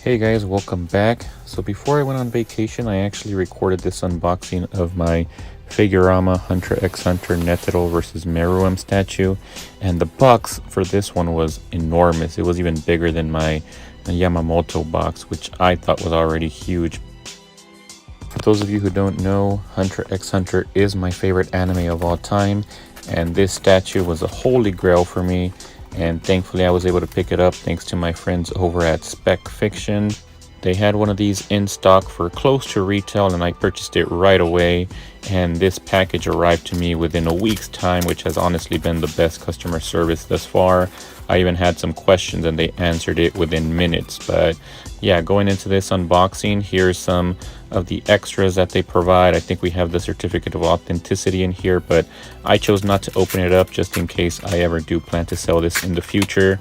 Hey guys, welcome back. So before I went on vacation, I actually recorded this unboxing of my Figurama Hunter x Hunter Netero Vs Meruem statue, and the box for this one was enormous. It was even bigger than my Yamamoto box, which I thought was already huge. For those of you who don't know, Hunter x Hunter is my favorite anime of all time, and this statue was a holy grail for me. And thankfully I was able to pick it up thanks to my friends over at Specfiction. They had one of these in stock for close to retail and I purchased it right away, and this package arrived to me within a week's time, which has honestly been the best customer service thus far. I even had some questions and they answered it within minutes. But yeah, going into this unboxing, here's some of the extras that they provide. I think we have the certificate of authenticity in here, but I chose not to open it up just in case I ever do plan to sell this in the future,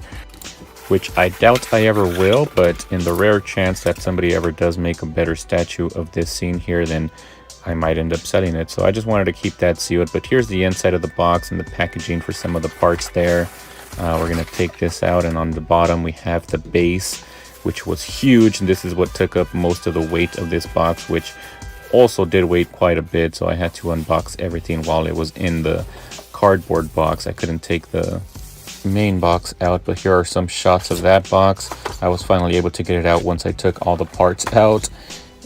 which I doubt I ever will, but in the rare chance that somebody ever does make a better statue of this scene here, then I might end up selling it. So I just wanted to keep that sealed. But here's the inside of the box and the packaging for some of the parts there. We're going to take this out, and on the bottom we have the base, which was huge, and this is what took up most of the weight of this box, which also did weigh quite a bit, so I had to unbox everything while it was in the cardboard box. I couldn't take the main box out, but here are some shots of that box. I was finally able to get it out once I took all the parts out.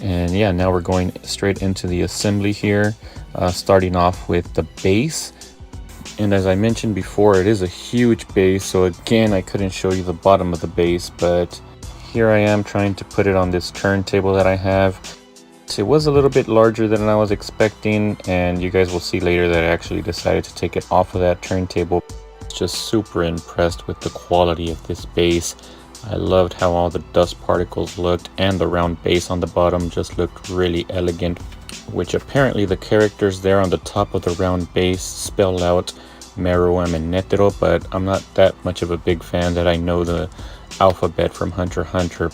And yeah, now we're going straight into the assembly here, starting off with the base. And as I mentioned before, it is a huge base, so again I couldn't show you the bottom of the base, but here I am trying to put it on this turntable that I have. It was a little bit larger than I was expecting, and you guys will see later that I actually decided to take it off of that turntable. Just super impressed with the quality of this base. I loved how all the dust particles looked, and the round base on the bottom just looked really elegant, which apparently the characters there on the top of the round base spell out Meruem and Netero, but I'm not that much of a big fan that I know the alphabet from Hunter x Hunter.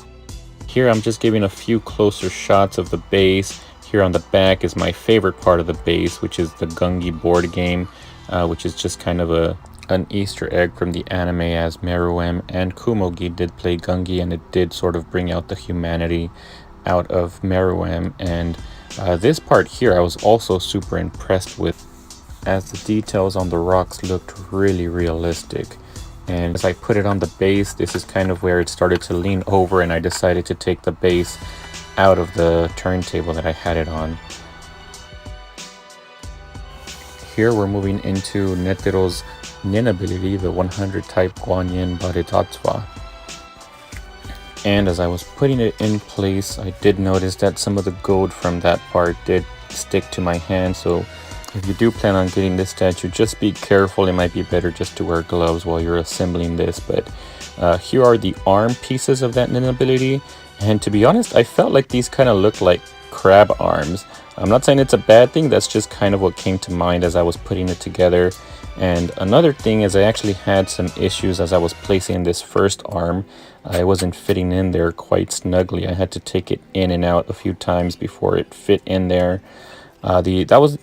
Here I'm just giving a few closer shots of the base. Here on the back is my favorite part of the base, which is the Gungi board game, which is just kind of an Easter egg from the anime, as Meruem and Kumogi did play Gungi, and it did sort of bring out the humanity out of Meruem. And this part here I was also super impressed with, as the details on the rocks looked really realistic. And as I put it on the base, this is kind of where it started to lean over, and I decided to take the base out of the turntable that I had it on. Here we're moving into Netero's Nin ability, the 100 type Guanyin Baretatsuwa. And as I was putting it in place, I did notice that some of the gold from that part did stick to my hand, so if you do plan on getting this statue, just be careful. It might be better just to wear gloves while you're assembling this. But here are the arm pieces of that Nin ability, and to be honest, I felt like these kind of looked like crab arms. I'm not saying it's a bad thing, that's just kind of what came to mind as I was putting it together. And another thing is I actually had some issues as I was placing this first arm. I wasn't fitting in there quite snugly. I had to take it in and out a few times before it fit in there. I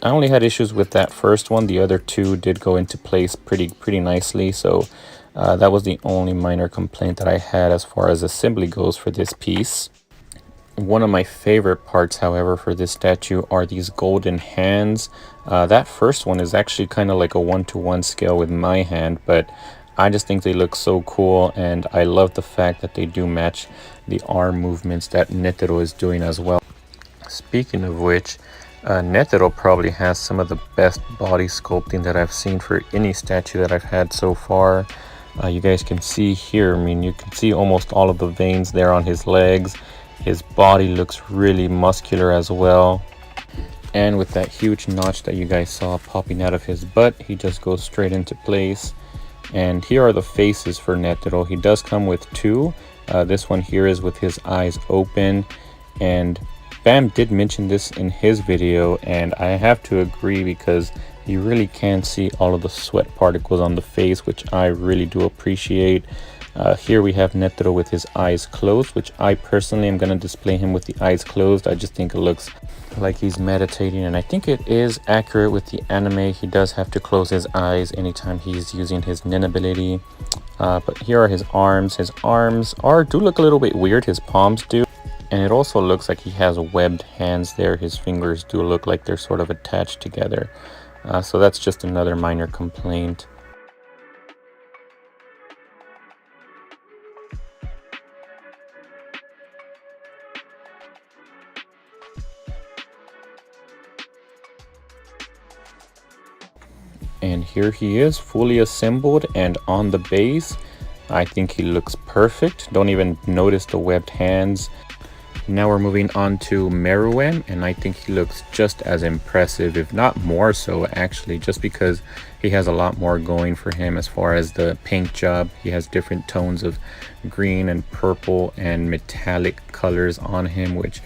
only had issues with that first one. The other two did go into place pretty nicely, so that was the only minor complaint that I had as far as assembly goes for this piece. One of my favorite parts, however, for this statue are these golden hands. That first one is actually kind of like a 1-to-1 scale with my hand, but I just think they look so cool, and I love the fact that they do match the arm movements that Netero is doing as well. Speaking of which, Netero probably has some of the best body sculpting that I've seen for any statue that I've had so far. You guys can see here, I mean, you can see almost all of the veins there on his legs. His body looks really muscular as well. And with that huge notch that you guys saw popping out of his butt, he just goes straight into place. And here are the faces for Netero. He does come with two. This one here is with his eyes open, and Bam did mention this in his video, and I have to agree because you really can see all of the sweat particles on the face, which I really do appreciate. Here we have Netero with his eyes closed, which I personally am going to display him with the eyes closed. I just think it looks like he's meditating, and I think it is accurate with the anime. He does have to close his eyes anytime he's using his nin ability. But here are his arms. His arms do look a little bit weird, his palms do. And it also looks like he has webbed hands there. His fingers do look like they're sort of attached together. So that's just another minor complaint. And here he is, fully assembled and on the base. I think he looks perfect. Don't even notice the webbed hands. Now we're moving on to Meruem, and I think he looks just as impressive, if not more so actually, just because he has a lot more going for him as far as the paint job. He has different tones of green and purple and metallic colors on him, which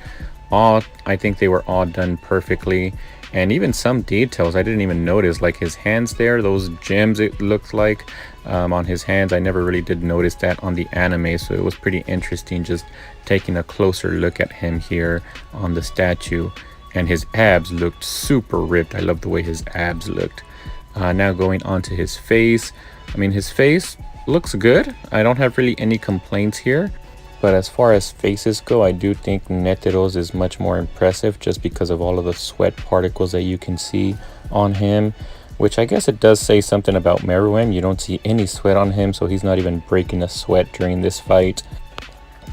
I think they were all done perfectly. And even some details I didn't even notice, like his hands there, those gems it looked like on his hands. I never really did notice that on the anime, so it was pretty interesting just taking a closer look at him here on the statue. And his abs looked super ripped. I love the way his abs looked. Now going on to his face. I mean, his face looks good. I don't have really any complaints here. But as far as faces go, I do think Netero's is much more impressive just because of all of the sweat particles that you can see on him, which I guess it does say something about Meruem. You don't see any sweat on him, so he's not even breaking a sweat during this fight.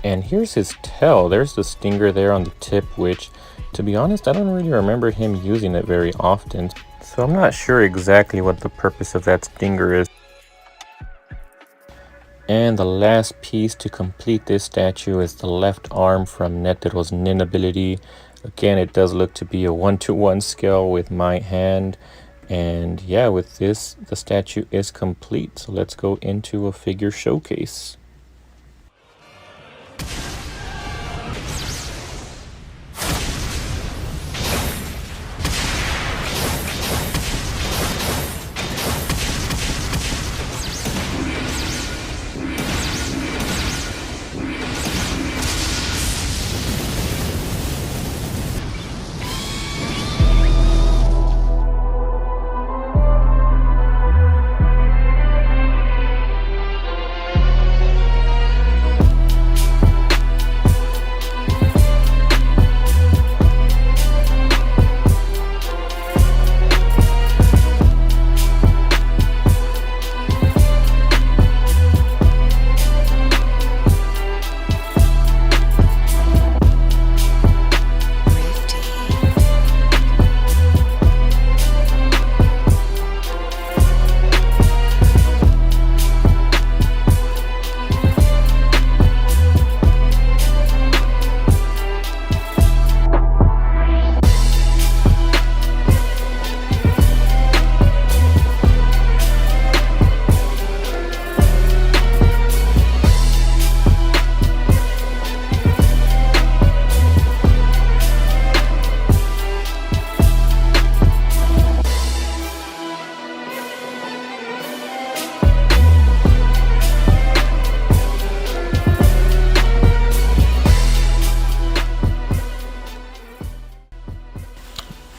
And here's his tail. There's the stinger there on the tip, which, to be honest, I don't really remember him using it very often. So I'm not sure exactly what the purpose of that stinger is. And the last piece to complete this statue is the left arm from Netero's nin ability. Again, it does look to be a 1-to-1 scale with my hand. And yeah, with this, the statue is complete. So let's go into a figure showcase.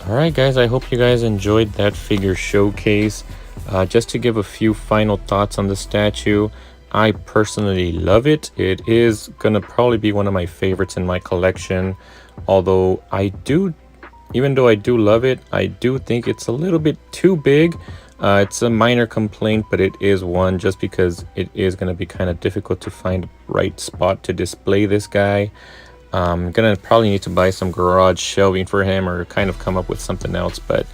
Alright guys, I hope you guys enjoyed that figure showcase. Just to give a few final thoughts on the statue, I personally love it. It is gonna probably be one of my favorites in my collection. Although even though I do love it, I do think it's a little bit too big. It's a minor complaint, but it is one just because it is going to be kind of difficult to find the right spot to display this guy. I'm gonna probably need to buy some garage shelving for him or kind of come up with something else, but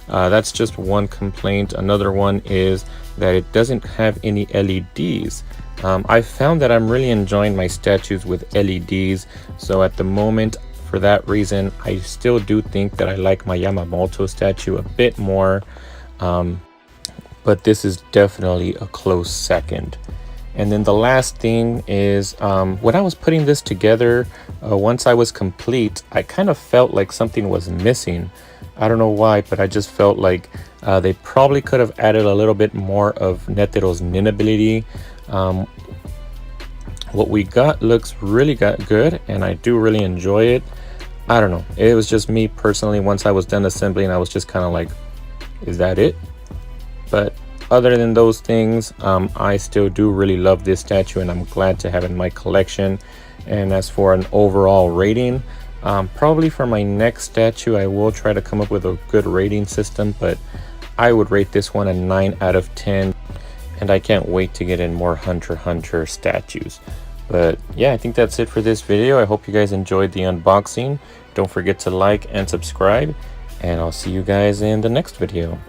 that's just one complaint. Another one is that it doesn't have any LEDs. I found that I'm really enjoying my statues with LEDs, so at the moment, for that reason, I still do think that I like my Yamamoto statue a bit more, but this is definitely a close second. And then the last thing is, when I was putting this together, once I was complete, I kind of felt like something was missing. I don't know why, but I just felt like they probably could have added a little bit more of Netero's nin ability. What we got looks really good, and I do really enjoy it. I don't know, it was just me personally. Once I was done assembling, I was just kind of like, is that it? But other than those things, I still do really love this statue, and I'm glad to have it in my collection. And as for an overall rating, probably for my next statue I will try to come up with a good rating system, but I would rate this one a 9 out of 10, and I can't wait to get in more Hunter x Hunter statues. But yeah, I think that's it for this video. I hope you guys enjoyed the unboxing. Don't forget to like and subscribe, and I'll see you guys in the next video.